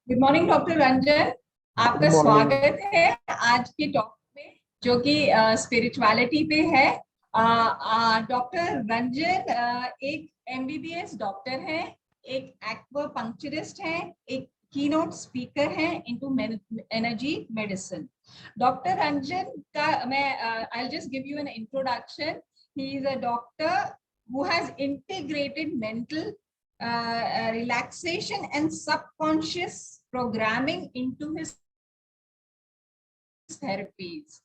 Good morning doctor Ranjan. Good आपका morning. स्वागत है आज की टॉपिक में, जो कि स्पिरिचुअलिटी पे है। डॉक्टर रंजन एक एमबीबीएस डॉक्टर हैं, एक एक्वापंक्चरिस्ट हैं, एक कीनोट स्पीकर हैं into energy medicine. Doctor Ranjan का मैं I just give you an introduction. He is a doctor who has integrated mental relaxation and subconscious programming into his therapies.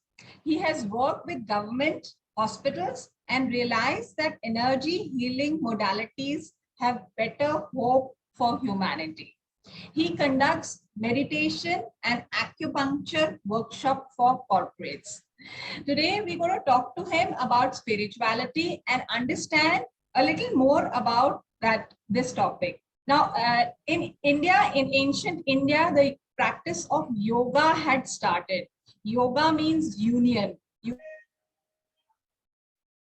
He has worked with government hospitals and realized that energy healing modalities have better hope for humanity. He conducts meditation and acupuncture workshop for corporates. Today, we're going to talk to him about spirituality and understand a little more about this topic. Now, in India, in ancient India, the practice of yoga had started. Yoga means union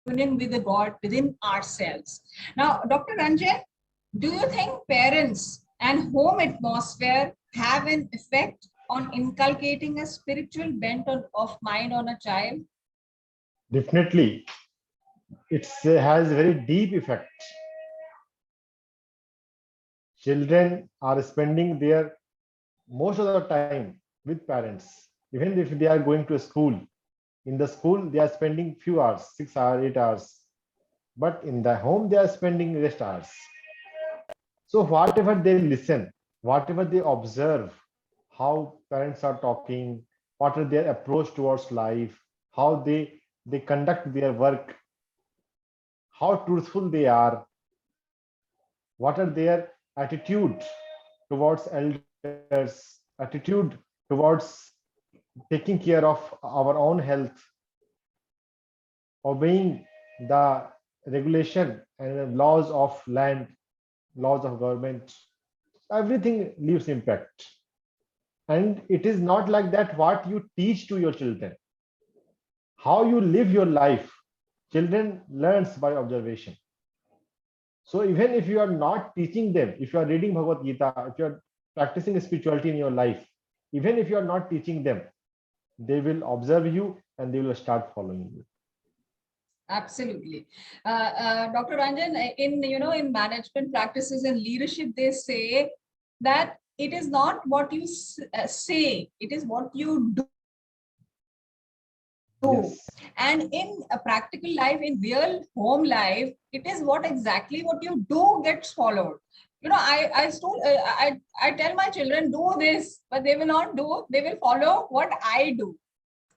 with the God within ourselves. Now, Dr. Ranjan, do you think parents and home atmosphere have an effect on inculcating a spiritual bent of mind on a child? Definitely, it has very deep effect. Children are spending their most of the time with parents. Even if they are going to a school, in the school they are spending few hours, 6 hours, 8 hours. But in the home they are spending rest hours. So whatever they listen, whatever they observe, how parents are talking, what are their approach towards life, how they conduct their work, how truthful they are, what are their attitude towards elders, attitude towards taking care of our own health, obeying the regulation and laws of land, laws of government. Everything leaves impact. And it is not like that what you teach to your children, how you live your life. Children learns by observation. So even if you are not teaching them, if you are reading Bhagavad Gita, if you are practicing spirituality in your life, even if you are not teaching them, they will observe you and they will start following you. Absolutely. Dr. Ranjan, in management practices and leadership, they say that it is not what you say, it is what you do. Yes. And in a practical life, in real home life, it is what exactly what you do gets followed. I tell my children, do this, but they will not do, they will follow what I do.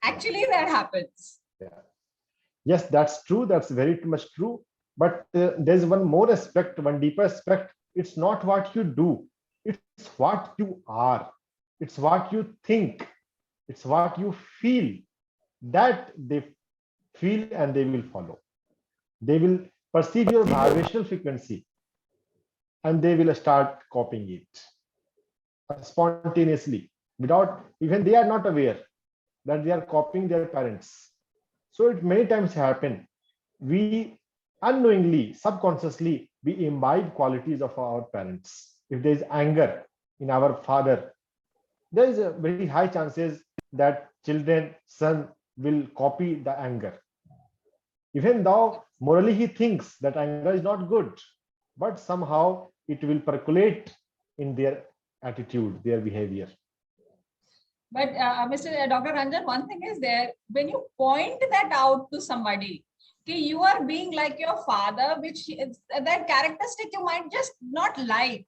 Actually, that happens. Yeah. Yes, that's true. That's very much true. But there's one more aspect, one deeper aspect. It's not what you do, it's what you are, it's what you think, it's what you feel, that they feel and they will follow. They will perceive your vibrational frequency and they will start copying it spontaneously, without even they are not aware that they are copying their parents. So it many times happen. We unknowingly, subconsciously, we imbibe qualities of our parents. If there is anger in our father, there is a very high chances that children, son will copy the anger. Even though morally he thinks that anger is not good, but somehow it will percolate in their attitude, their behavior. But Mr. Dr. Ranjan, one thing is there, when you point that out to somebody, okay, you are being like your father, which is that characteristic you might just not like.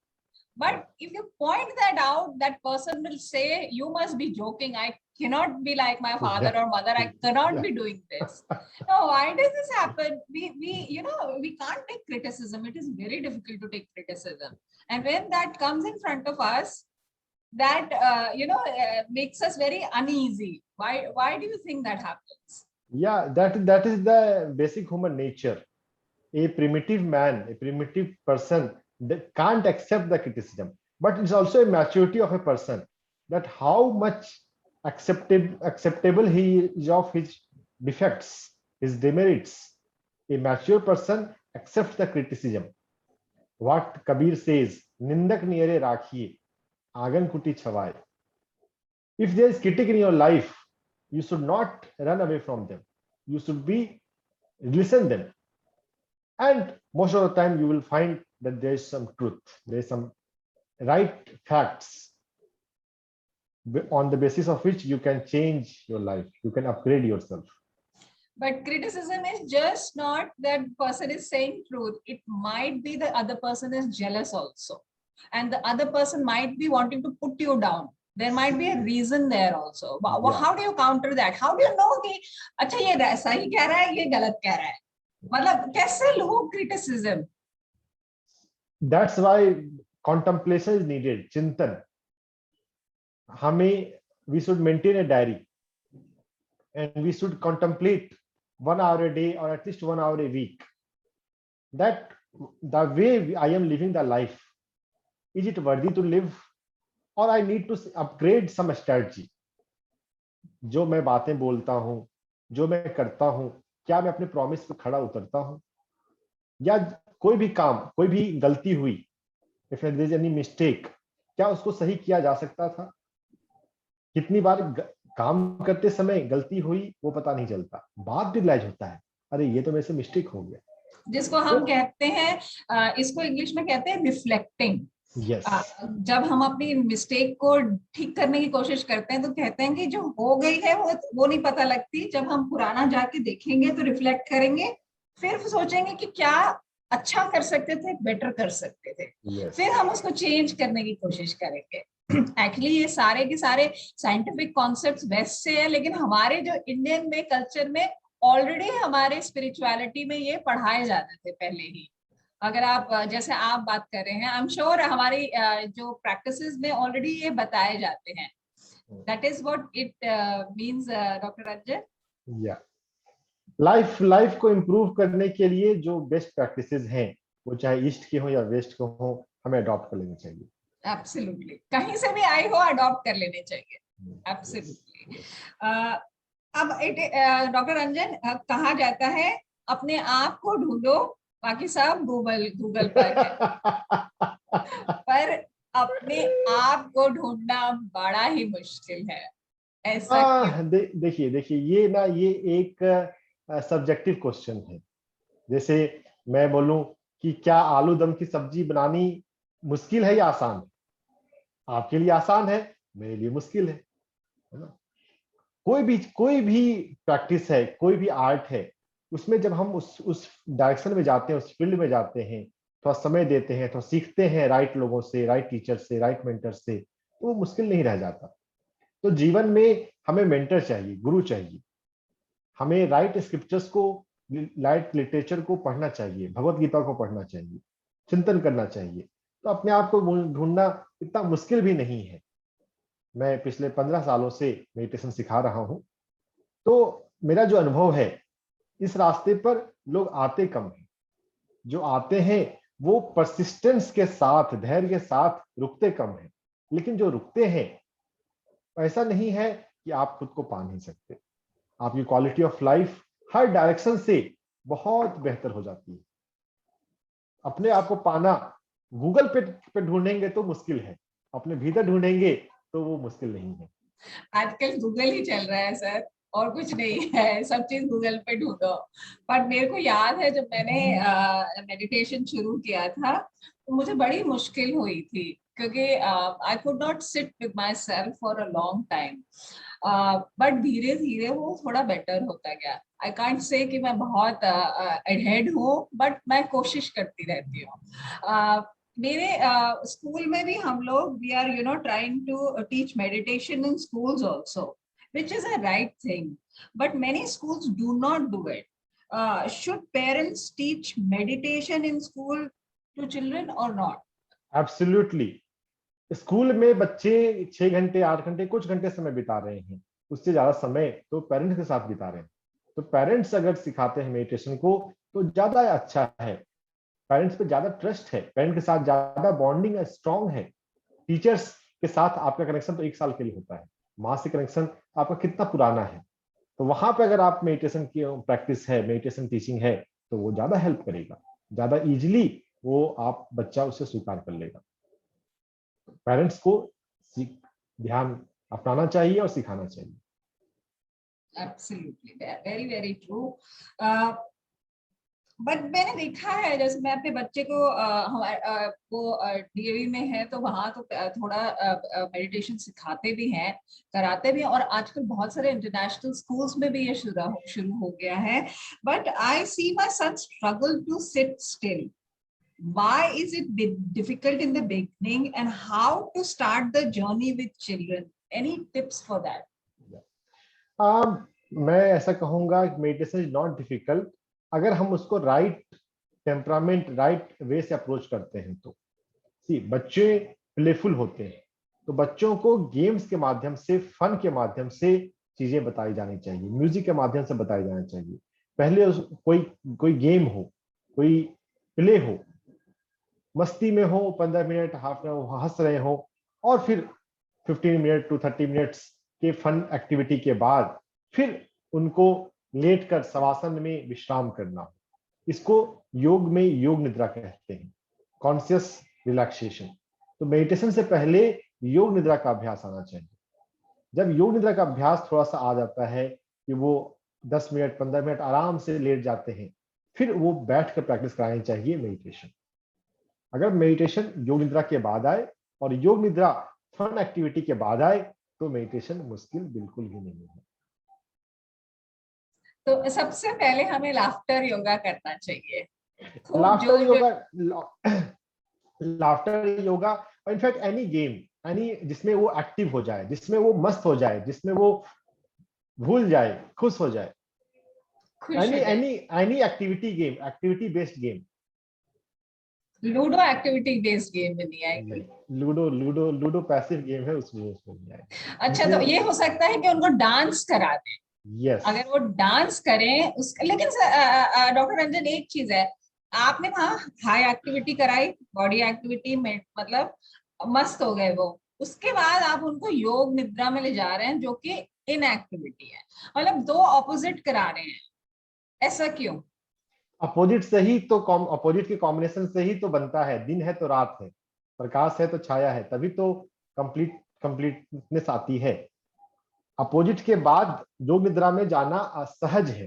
But if you point that out, that person will say, you must be joking. I cannot be like my father Yeah, or mother. I cannot yeah. be doing this. Now, why does this happen? We can't take criticism. It is very difficult to take criticism. And when that comes in front of us, that makes us very uneasy. Why do you think that happens? Yeah, that is the basic human nature. A primitive man, a primitive person that can't accept the criticism. But it's also a maturity of a person, that how much acceptable he is of his defects, his demerits. A mature person accepts the criticism. What Kabir says, Nindak niyare rakhiye. आंगन कुटी छवाए. If there is critic in your life, you should not run away from them. You should be listen them, and most of the time you will find that there is some truth, there is some right facts on the basis of which you can change your life, you can upgrade yourself. But criticism is just not that person is saying truth. It might be the other person is jealous also. And the other person might be wanting to put you down. There might be a reason there also. Yeah. How do you counter that? How do you know कि अच्छा ये सही कह रहा है, ये गलत कह रहा है? मतलब कैसे लो criticism? That's why contemplation is needed. चिंतन. हमें we should maintain a diary and we should contemplate 1 hour a day or at least 1 hour a week, that the way I am living the life, is it worthy to live or I need to upgrade some strategy. जो मैं बातें बोलता हूं, जो मैं करता हूं, क्या मैं अपने प्रॉमिस पे खड़ा उतरता हूं, या कोई भी काम, कोई भी गलती हुई, if there is any mistake, क्या उसको सही किया जा सकता था? कितनी बार काम करते समय गलती हुई वो पता नहीं चलता, बाद में रियलाइज होता है अरे ये तो मेरे से मिस्टेक हो गया, जिसको हम कहते हैं, इसको इंग्लिश में कहते हैं रिफ्लेक्टिंग. Yes. जब हम अपनी मिस्टेक को ठीक करने की कोशिश करते हैं तो कहते हैं कि जो हो गई है वो नहीं पता लगती. जब हम पुराना जाके देखेंगे तो रिफ्लेक्ट करेंगे, फिर सोचेंगे कि क्या अच्छा कर सकते थे, बेटर कर सकते थे. Yes. फिर हम उसको चेंज करने की कोशिश करेंगे. एक्चुअली ये सारे के सारे साइंटिफिक कॉन्सेप्ट्स वेस्ट से है, लेकिन हमारे जो इंडियन में कल्चर में ऑलरेडी हमारे स्पिरिचुअलिटी में ये पढ़ाए जाते थे पहले ही. अगर आप जैसे आप बात कर रहे हैं, आई एम श्योर हमारी जो प्रैक्टिसेस में ऑलरेडी ये बताए जाते हैं. That is what it means doctor Ranjan. या लाइफ को इम्प्रूव करने के लिए जो बेस्ट प्रैक्टिसेस हैं, वो चाहे ईस्ट के हो या वेस्ट के हो, हमें अडॉप्ट कर लेनी चाहिए. एब्सोल्युटली, कहीं से भी आई हो अडॉप्ट कर लेने चाहिए. एब्सोल्युटली. अब डॉक्टर रंजन, कहा जाता है अपने आप को ढूंढो, बाकी सब गूगल पर है. पर अपने आप को ढूंढना बड़ा ही मुश्किल है. ऐसा देखिए ये एक सब्जेक्टिव क्वेश्चन है. जैसे मैं बोलूं कि क्या आलू दम की सब्जी बनानी मुश्किल है या आसान है? आपके लिए आसान है, मेरे लिए मुश्किल है ना? कोई भी प्रैक्टिस है, कोई भी आर्ट है, उसमें जब हम उस डायरेक्शन में जाते हैं, उस फील्ड में जाते हैं, थोड़ा समय देते हैं, थोड़ा सीखते हैं राइट लोगों से, राइट टीचर से, राइट मेंटर से, तो वो मुश्किल नहीं रह जाता. तो जीवन में हमें मेंटर चाहिए, गुरु चाहिए. हमें राइट स्क्रिप्चर्स को, राइट लिटरेचर को पढ़ना चाहिए, भगवत गीता को पढ़ना चाहिए, चिंतन करना चाहिए. तो अपने आप को ढूंढना इतना मुश्किल भी नहीं है. मैं पिछले 15 सालों से मेडिटेशन सिखा रहा हूं, तो मेरा जो अनुभव है, इस रास्ते पर लोग आते कम हैं. जो आते हैं वो परसिस्टेंस के साथ, धैर्य के साथ रुकते कम हैं. लेकिन जो रुकते हैं, ऐसा नहीं है कि आप खुद को पा नहीं सकते. आपकी quality of life her direction से बहुत बेहतर हो जाती है. अपने आप को पाना गूगल पे ढूंढेंगे तो मुश्किल है, अपने भीतर ढूंढेंगे तो वो मुश्किल नहीं है. आजकल गूगल ही चल रहा है सर, और कुछ नहीं है. सब चीज गूगल पे ढूंढो. पर मेरे को याद है जब मैंने मेडिटेशन शुरू किया था तो मुझे बड़ी मुश्किल हुई थी, क्योंकि I could not sit with my self for a long time. But धीरे धीरे वो थोड़ा बेटर होता गया. आई कांट से कि मैं बहुत अहेड हूँ, बट मैं कोशिश करती रहती हूँ. मेरे स्कूल में भी हम लोग we are trying to teach meditation in schools also, which is a right thing, but many schools do not do it. Should parents teach meditation in school to children or not? Absolutely. School में बच्चे 6 घंटे 8 घंटे कुछ घंटे समय बिता रहे हैं, उससे ज्यादा समय तो पेरेंट्स के साथ बिता रहे हैं. तो पेरेंट्स अगर सिखाते हैं मेडिटेशन को तो ज्यादा अच्छा है. पेरेंट्स पे ज्यादा ट्रस्ट है, पेरेंट्स के साथ ज्यादा बॉन्डिंग स्ट्रांग है. टीचर्स के साथ आपका कनेक्शन तो 1 साल के लिए होता है, माँ से कनेक्शन आपका कितना पुराना है. तो वहां पे अगर आप मेडिटेशन की प्रैक्टिस है, मेडिटेशन टीचिंग है, तो वो ज्यादा हेल्प करेगा, ज्यादा इजीली वो आप बच्चा उसे स्वीकार कर लेगा. पेरेंट्स को ध्यान अपनाना चाहिए और सिखाना चाहिए। Absolutely, very very true. But मैंने देखा है, जैसे मैं अपने बच्चे को हमारे वो डीएवी में है, तो वहां तो थोड़ा मेडिटेशन सिखाते भी हैं, कराते भी हैं, और आजकल बहुत सारे इंटरनेशनल स्कूल्स में भी ये शुरू हो गया है। But I see my son struggle to sit still. Why is it difficult in the beginning, and how to start the journey with children? Any tips for that? मैं ऐसा कहूंगा कि मेडिटेशन इज नॉट डिफिकल्ट अगर हम उसको right temperament, right way से approach करते हैं। तो सी, बच्चे प्लेफुल होते हैं, तो बच्चों को गेम्स के माध्यम से, फन के माध्यम से चीजें बताई जानी चाहिए, म्यूजिक के माध्यम से बताई जानी चाहिए। पहले कोई गेम हो, कोई प्ले हो, मस्ती में हो, 15 मिनट, हाफ एन आवर हंस रहे हो, और फिर 15 मिनट टू 30 मिनट्स के फन एक्टिविटी के बाद फिर उनको लेट कर शवासन में विश्राम करना। इसको योग में योग निद्रा कहते हैं, कॉन्शियस रिलैक्सेशन। तो मेडिटेशन से पहले योग निद्रा का अभ्यास आना चाहिए। जब योग निद्रा का अभ्यास थोड़ा सा आ जाता है कि वो 10 मिनट 15 मिनट आराम से लेट जाते हैं, फिर वो बैठ कर प्रैक्टिस करानी चाहिए मेडिटेशन। अगर मेडिटेशन योग निद्रा के बाद आए और योग निद्रा फन एक्टिविटी के बाद आए तो मेडिटेशन मुश्किल बिल्कुल ही नहीं है। तो सबसे पहले हमें लाफ्टर योगा करना चाहिए। लाफ्टर योगा, लाफ्टर योगा, और इनफैक्ट एनी गेम, एनी जिसमें वो एक्टिव हो जाए, जिसमें वो मस्त हो जाए, जिसमें वो भूल जाए, खुश हो जाए, any activity game, activity based game. Ludo activity based game में नहीं आएगी। लूडो पैसिव गेम है, उसमें नहीं आएगी। अच्छा, तो ये हो सकता है कि उनको डांस करा दें। यस, अगर वो डांस करें लेकिन डॉक्टर रंजन, एक चीज है, आपने वहाँ हाई एक्टिविटी कराई, बॉडी एक्टिविटी में, मतलब मस्त हो गए वो, उसके बाद आप उनको योग निद्रा में ले जा रहे हैं जो कि इन एक्टिविटी है, मतलब दो ऑपोजिट करा रहे हैं, ऐसा क्यों? अपोजिट से ही तो अपोजिट के कॉम्बिनेशन से ही तो बनता है। दिन है तो रात है, प्रकाश है तो छाया है, तभी तो कंप्लीटनेस आती है। अपोजिट के बाद योग निद्रा में जाना असहज है।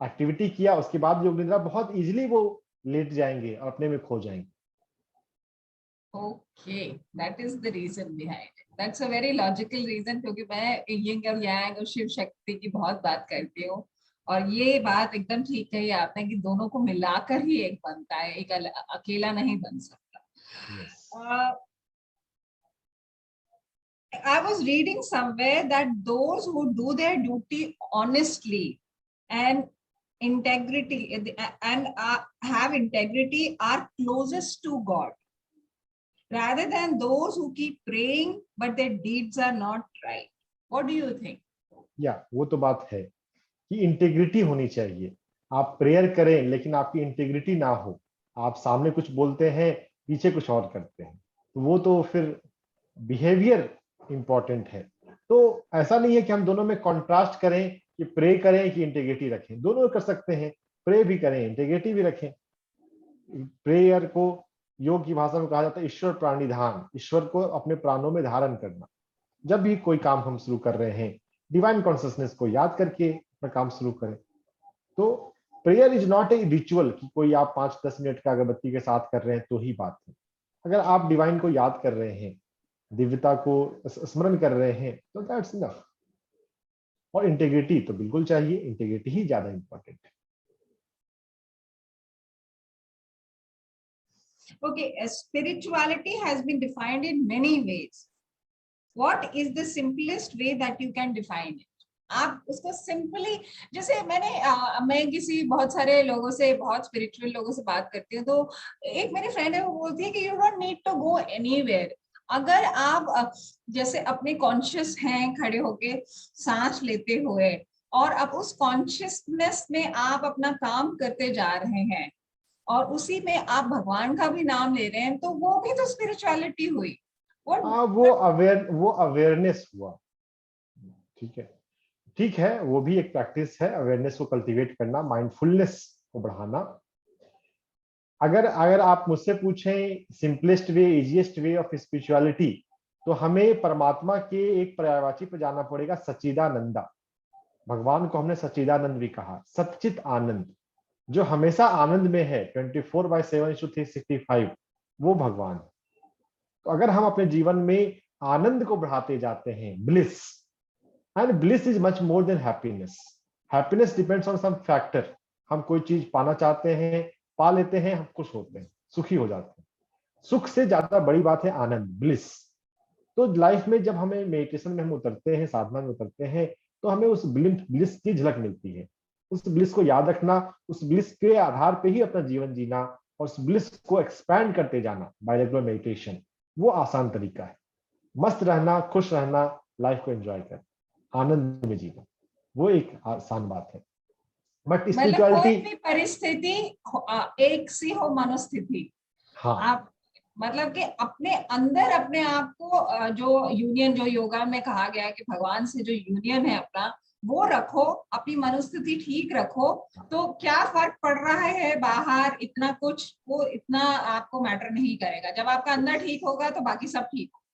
एक्टिविटी किया उसके बाद योग निद्रा, बहुत इजीली वो लेट जाएंगे और अपने में खो जाएंगे। Okay, that is the reason behind it, that's a very logical reason, क्योंकि मैं यिंग और यांग और शिव शक्ति की बहुत बात करती हूँ, और ये बात एकदम ठीक कही आपने कि दोनों को मिलाकर ही एक बनता है, एक अकेला नहीं बन सकता। yes. I was reading somewhere that those who do their duty honestly and integrity and have integrity are closest to God, rather than those who keep praying but their deeds are not right. What do you think? वो तो बात है कि integrity होनी चाहिए। आप prayer करें लेकिन आपकी इंटेग्रिटी ना हो, आप सामने कुछ बोलते हैं, पीछे कुछ और करते हैं, तो वो तो फिर बिहेवियर इंपॉर्टेंट है। तो ऐसा नहीं है कि हम दोनों में कॉन्ट्रास्ट करें कि प्रे करें कि इंटेग्रिटी रखें, दोनों कर सकते हैं, प्रे भी करें, इंटेग्रिटी भी रखें। प्रेयर को योग की भाषा में कहा जाता है ईश्वर प्राणिधान, ईश्वर को अपने प्राणों में धारण करना। जब भी कोई काम हम शुरू कर रहे हैं, डिवाइन कॉन्शियसनेस को याद करके अपना काम शुरू करें। तो prayer is not a ritual कि कोई आप 5-10 मिनट का अगरबत्ती के साथ कर रहे हैं तो ही बात है। अगर आप डिवाइन को याद कर रहे हैं, दिव्यता को स्मरण कर रहे हैं, तो दैट्स इनफ। और इंटीग्रिटी तो बिल्कुल चाहिए, इंटीग्रिटी ही ज्यादा इंपॉर्टेंट है। Okay, spirituality has been defined in many ways. What is the simplest way that you can define it? आप उसको सिंपली, जैसे मैं किसी बहुत सारे लोगों से, बहुत स्पिरिचुअल लोगों से बात करती हूँ, तो एक मेरी फ्रेंड है, वो बोलती है कि you don't need to go anywhere. अगर आप जैसे अपने कॉन्शियस हैं, खड़े होके सांस लेते हुए, और अब उस कॉन्शियसनेस में आप अपना काम करते जा रहे हैं, और उसी में आप भगवान का भी नाम ले रहे हैं, तो वो भी तो स्पिरिचुअलिटी हुई। वो अवेयरनेस हुआ। ठीक है, वो भी एक प्रैक्टिस है, अवेयरनेस को कल्टीवेट करना, माइंडफुलनेस को बढ़ाना। अगर आप मुझसे पूछें simplest way, easiest way of spirituality, तो हमें परमात्मा के एक पर्यायवाची पर जाना पड़ेगा, सच्चिदानंदा। भगवान को हमने सच्चिदानंद भी कहा, सच्चित आनंद, जो हमेशा आनंद में है 24/7/365, वो भगवान। तो अगर हम अपने जीवन में आनंद को बढ़ाते जाते हैं, bliss, and bliss is much more than happiness. Happiness depends on some factor. हम कोई चीज पाना चाहते हैं, पा लेते हैं, हम खुश होते हैं, सुखी हो जाते हैं। सुख से ज्यादा बड़ी बात है आनंद, ब्लिस। तो लाइफ में जब हमें मेडिटेशन में हम उतरते हैं, साधना में उतरते हैं, तो हमें उस ब्लिस की झलक मिलती है। उस ब्लिस को याद रखना, उस ब्लिस के आधार पे ही अपना जीवन जीना और उस ब्लिस को एक्सपैंड करते जाना बाय रेगुलर मेडिटेशन, वो आसान तरीका है। मस्त रहना, खुश रहना, लाइफ को एंजॉय करना, आनंद में जीना, वो एक आसान बात है। बट मतलब कोई स्पिरिचुअलिटी, भी परिस्थिति एक सी हो मनोस्थिति, हाँ आप मतलब कि अपने अंदर अपने आप को जो यूनियन, जो योगा में कहा गया है कि भगवान से जो यूनियन है अपना, वो रखो, अपनी मनोस्थिति ठीक रखो, तो क्या फर्क पड़ रहा है बाहर इतना कुछ, वो इतना आपको मैटर नहीं करेगा। जब आपका अंदर ठीक होगा तो बाकी सब ठीक होगा।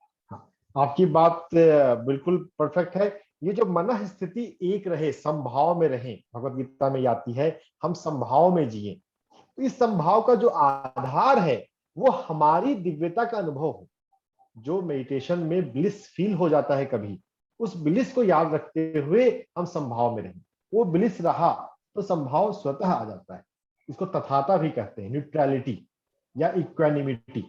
आपकी बात बिल्कुल परफेक्ट है। ये जो मन स्थिति एक रहे, संभाव में रहे, भगवत गीता में आती है हम संभाव में जिए। तो इस संभाव का जो आधार है वो हमारी दिव्यता का अनुभव हो। जो मेडिटेशन में ब्लिस फील हो जाता है कभी, उस ब्लिस को याद रखते हुए हम संभाव में रहें। वो ब्लिस रहा तो संभाव स्वतः आ जाता है। इसको तथाता भी कहते हैं, न्यूट्रलिटी या इक्वानिमिटी।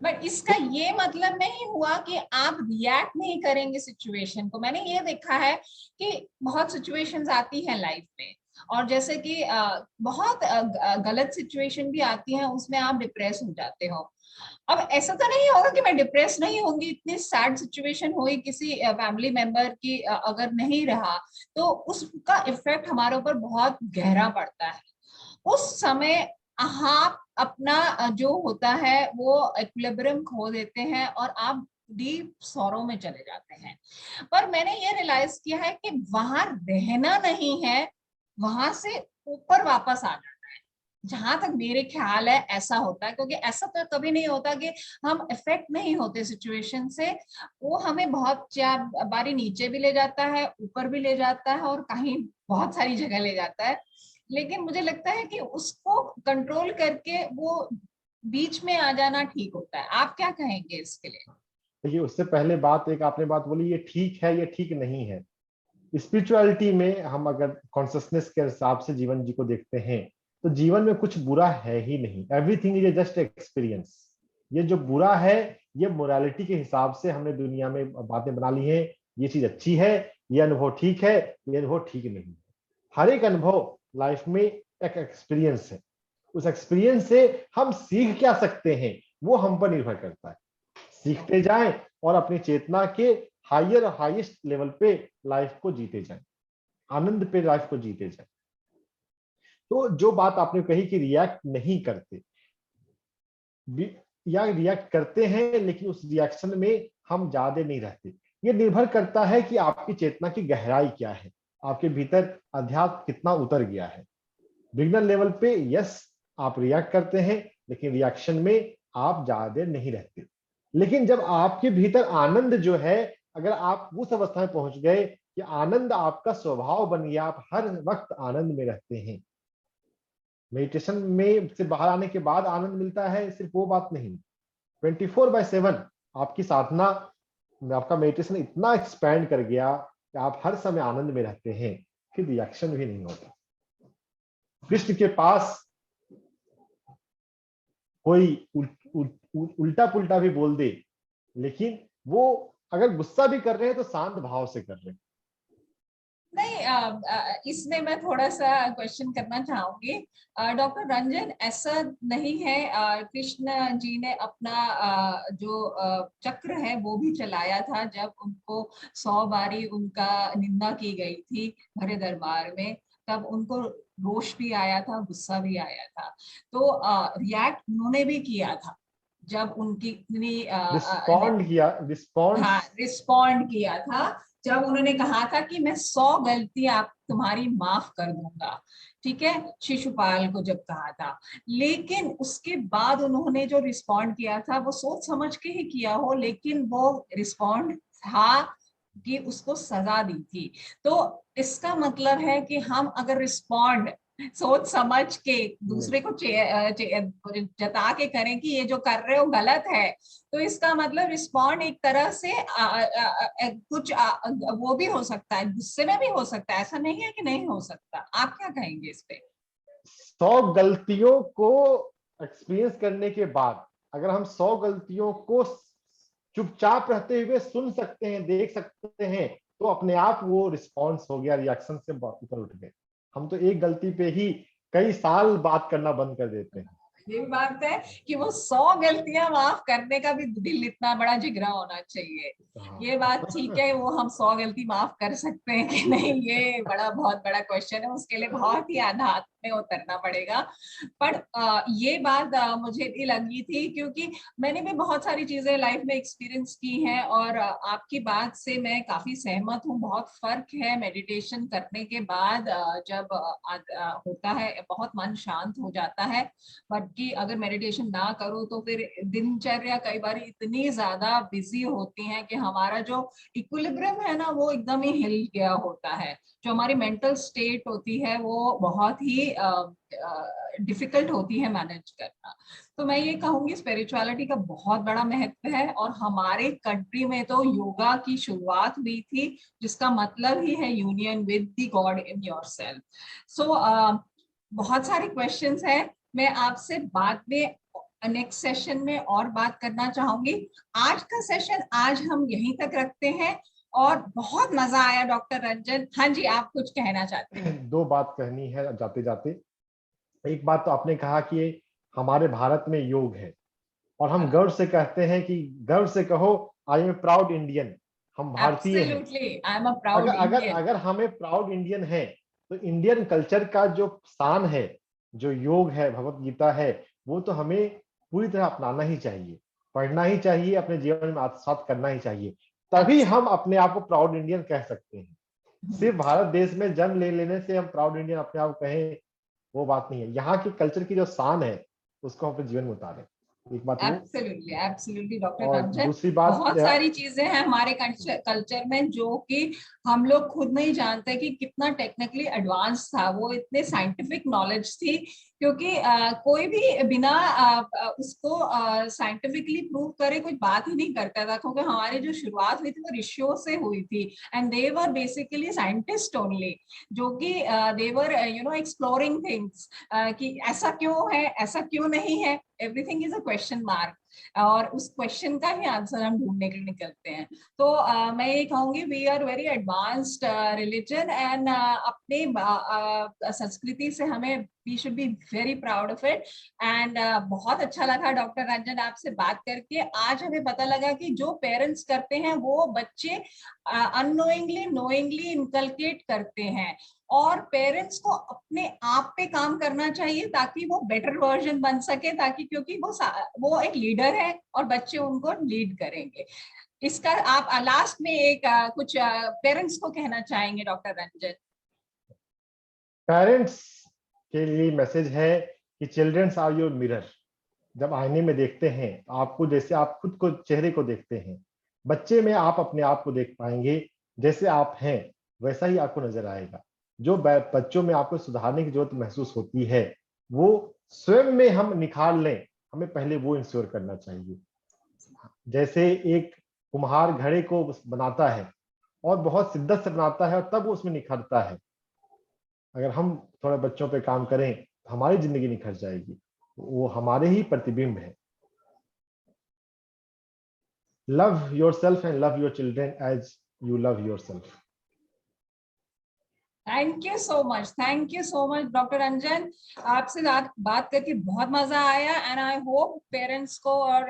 बट इसका ये मतलब नहीं हुआ कि आप रिएक्ट नहीं करेंगे सिचुएशन को। मैंने ये देखा है कि बहुत सिचुएशंस आती है लाइफ में, और जैसे कि बहुत गलत सिचुएशन भी आती है, उसमें आप डिप्रेस हो जाते हो। अब ऐसा तो नहीं होगा कि मैं डिप्रेस नहीं होंगी, इतनी सैड सिचुएशन हुई किसी फैमिली मेंबर की अगर नहीं रहा, तो उसका इफेक्ट हमारे ऊपर बहुत गहरा पड़ता है। उस समय आप अपना जो होता है वो इक्विलिब्रियम खो देते हैं और आप डीप सॉरो में चले जाते हैं। पर मैंने ये रियलाइज किया है कि वहां रहना नहीं है, वहां से ऊपर वापस आ जाना है। जहां तक मेरे ख्याल है ऐसा होता है, क्योंकि ऐसा तो कभी नहीं होता कि हम इफेक्ट नहीं होते सिचुएशन से। वो हमें बहुत बारी नीचे भी ले जाता है, ऊपर भी ले जाता है, और कहीं बहुत सारी जगह ले जाता है। लेकिन मुझे लगता है कि उसको कंट्रोल करके वो बीच में आ जाना ठीक होता है। आप क्या कहेंगे इसके लिए? देखिए, उससे पहले बात एक आपने बात बोली, ये ठीक है, ये ठीक नहीं है। स्पिरिचुअलिटी में हम अगर कॉन्शियसनेस के हिसाब से जीवन जी को देखते हैं, तो जीवन में कुछ बुरा है ही नहीं। Everything is just experience. ये जो बुरा है, ये मोरालिटी के हिसाब से हमने दुनिया में बातें बना ली हैं। ये चीज अच्छी है, ये अनुभव ठीक है, ये अनुभव ठीक नहीं है। हर एक अनुभव लाइफ में एक एक्सपीरियंस है। उस एक्सपीरियंस से हम सीख क्या सकते हैं, वो हम पर निर्भर करता है। सीखते जाएं और अपनी चेतना के हायर हाईएस्ट लेवल पे लाइफ को जीते जाएं, आनंद पे लाइफ को जीते जाएं। तो जो बात आपने कही कि रिएक्ट नहीं करते या रिएक्ट करते हैं, लेकिन उस रिएक्शन में हम ज्यादा नहीं रहते, ये निर्भर करता है कि आपकी चेतना की गहराई क्या है, आपके भीतर अध्यात्म कितना उतर गया है। बिगनर लेवल पे यस, आप रिएक्ट करते हैं, लेकिन रिएक्शन में आप ज्यादा नहीं रहते। लेकिन जब आपके भीतर आनंद जो है, अगर आप उस अवस्था में पहुंच गए कि आनंद आपका स्वभाव बन गया, आप हर वक्त आनंद में रहते हैं। मेडिटेशन में से बाहर आने के बाद आनंद मिलता है, सिर्फ वो बात नहीं। 24/7 आपकी साधना, आपका मेडिटेशन इतना एक्सपैंड कर गया कि आप हर समय आनंद में रहते हैं, फिर रिएक्शन भी नहीं होता। कृष्ण के पास कोई उल्टा पुल्टा भी बोल दे, लेकिन वो अगर गुस्सा भी कर रहे हैं तो शांत भाव से कर रहे हैं। नहीं, इसमें मैं थोड़ा सा क्वेश्चन करना चाहूंगी। डॉक्टर रंजन, ऐसा नहीं है, कृष्ण जी ने अपना जो चक्र है वो भी चलाया था जब उनको 100 बारी उनका निंदा की गई थी भरे दरबार में, तब उनको रोष भी आया था, गुस्सा भी आया था। तो रिएक्ट उन्होंने भी किया था जब उनकी इतनी रिस्पॉन्ड किया, हाँ, रिस्पॉन्ड किया था। जब उन्होंने कहा था कि मैं 100 गलती आप तुम्हारी माफ कर दूंगा, ठीक है, शिशुपाल को जब कहा था, लेकिन उसके बाद उन्होंने जो रिस्पॉन्ड किया था वो सोच समझ के ही किया हो, लेकिन वो रिस्पॉन्ड था कि उसको सजा दी थी। तो इसका मतलब है कि हम अगर रिस्पॉन्ड सोच समझ के दूसरे को जता के करें कि ये जो कर रहे हो गलत है, तो इसका मतलब रिस्पॉन्ड एक तरह से कुछ वो भी हो सकता है, गुस्से में भी हो सकता है, ऐसा नहीं है कि नहीं हो सकता। आप क्या कहेंगे इस पे? 100 गलतियों को एक्सपीरियंस करने के बाद अगर हम 100 गलतियों को चुपचाप रहते हुए सुन सकते हैं, देख सकते हैं, तो अपने आप वो रिस्पॉन्स हो गया, रिएक्शन से ऊपर उठ गए। हम तो एक गलती पे ही कई साल बात करना बंद कर देते हैं। ये भी बात है कि वो 100 गलतियां माफ करने का भी दिल इतना बड़ा जिगरा होना चाहिए। ये बात ठीक है, वो हम 100 गलती माफ कर सकते हैं कि नहीं, ये बड़ा बहुत बड़ा क्वेश्चन है, उसके लिए बहुत ही आधार में उतरना पड़ेगा। पर ये बात मुझे भी लगी थी, क्योंकि मैंने भी बहुत सारी चीजें लाइफ में एक्सपीरियंस की हैं, और आपकी बात से मैं काफी सहमत हूँ। बहुत फर्क है मेडिटेशन करने के बाद, जब होता है बहुत मन शांत हो जाता है, बल्कि अगर मेडिटेशन ना करो तो फिर दिनचर्या कई बार इतनी ज्यादा बिजी होती है कि हमारा जो इक्विलिब्रियम है ना वो एकदम ही हिल गया होता है। जो हमारी मेंटल स्टेट होती है वो बहुत ही डिफिकल्ट होती है मैनेज करना। तो मैं ये कहूंगी स्पिरिचुअलिटी का बहुत बड़ा महत्व है, और हमारे कंट्री में तो योगा की शुरुआत हुई थी, जिसका मतलब ही है union with the God in yourself. So बहुत सारे क्वेश्चंस हैं, मैं आपसे बाद में नेक्स्ट सेशन में और बात करना चाहूंगी। आज का सेशन आज हम यहीं तक रखते हैं, और बहुत मजा आया डॉक्टर रंजन। हाँ जी, आप कुछ कहना चाहते हैं? दो बात कहनी है जाते जाते। एक बात तो आपने कहा कि हमारे भारत में योग है, और हम गर्व से कहते हैं कि गर्व से कहो आई एम प्राउड इंडियन, हम भारतीय हैं। एब्सोल्युटली, आई एम अ अगर प्राउड अगर इंडियन। अगर हमें प्राउड इंडियन है, तो इंडियन कल्चर का जो शान है, जो योग है, भगवत गीता है, वो तो हमें पूरी तरह अपनाना ही चाहिए, पढ़ना ही चाहिए, अपने जीवन में आत्मसात करना ही चाहिए। तभी हम अपने आप को प्राउड इंडियन कह सकते हैं। सिर्फ भारत देश में जन्म ले लेने से हम प्राउड इंडियन अपने आप को कहें, वो बात नहीं है। यहाँ की कल्चर की जो शान है उसको हम अपने जीवन में उतारें, एक बात वो। एब्सोल्युटली एब्सोल्युटली डॉक्टर और रंजन, दूसरी बात, बहुत सारी चीजें हैं हमारे कल्चर में जो कि हम लोग खुद नहीं जानते कि कितना टेक्निकली एडवांस था, वो इतने साइंटिफिक नॉलेज थी, क्योंकि कोई भी बिना उसको साइंटिफिकली प्रूव करे कुछ बात ही नहीं करता था, क्योंकि हमारी जो शुरुआत हुई थी वो ऋषियों से हुई थी, and they were basically scientist only, जो कि दे वर एक्सप्लोरिंग थिंग्स, कि ऐसा क्यों है, ऐसा क्यों नहीं है, everything is a question mark, और उस क्वेश्चन का ही आंसर हम ढूंढने के लिए निकलते हैं। तो मैं ये कहूंगी we are very advanced religion, and अपने संस्कृति से हमें we should be very proud of it. And बहुत अच्छा लगा डॉक्टर रंजन आपसे बात करके। आज हमें पता लगा कि जो पेरेंट्स करते हैं वो बच्चे अननोइंगली नोइंगली इनकलकेट करते हैं, और पेरेंट्स को अपने आप पे काम करना चाहिए ताकि वो बेटर वर्जन बन सके, ताकि क्योंकि वो एक लीडर है और बच्चे उनको लीड करेंगे। इसका आप लास्ट में एक कुछ पेरेंट्स को कहना चाहेंगे डॉक्टर रंजन? पेरेंट्स के लिए मैसेज है कि चिल्ड्रंस आर योर मिरर। जब आईने में देखते हैं तो आपको, जैसे आप खुद को, चेहरे को देखते हैं, बच्चे में आप अपने आप को देख पाएंगे। जैसे आप हैं वैसा ही आपको नजर आएगा। जो बच्चों में आपको सुधारने की जरूरत महसूस होती है, वो स्वयं में हम निखार लें, हमें पहले वो इंश्योर करना चाहिए। जैसे एक कुम्हार घड़े को बनाता है और बहुत शिद्दत से बनाता है, और तब वो उसमें निखरता है। अगर हम थोड़े बच्चों पे काम करें तो हमारी जिंदगी निखर जाएगी। वो हमारे ही प्रतिबिंब है। Love yourself and love your children as you love yourself. Thank you so much doctor Ranjan. आपसे बात करके बहुत मजा आया, एंड आई होप पेरेंट्स को और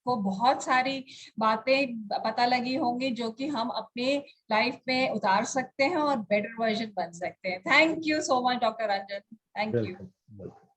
को बहुत सारी बातें पता लगी होंगी जो कि हम अपने लाइफ में उतार सकते हैं और बेटर वर्जन बन सकते हैं। Thank you so much doctor Ranjan, thank you. Welcome.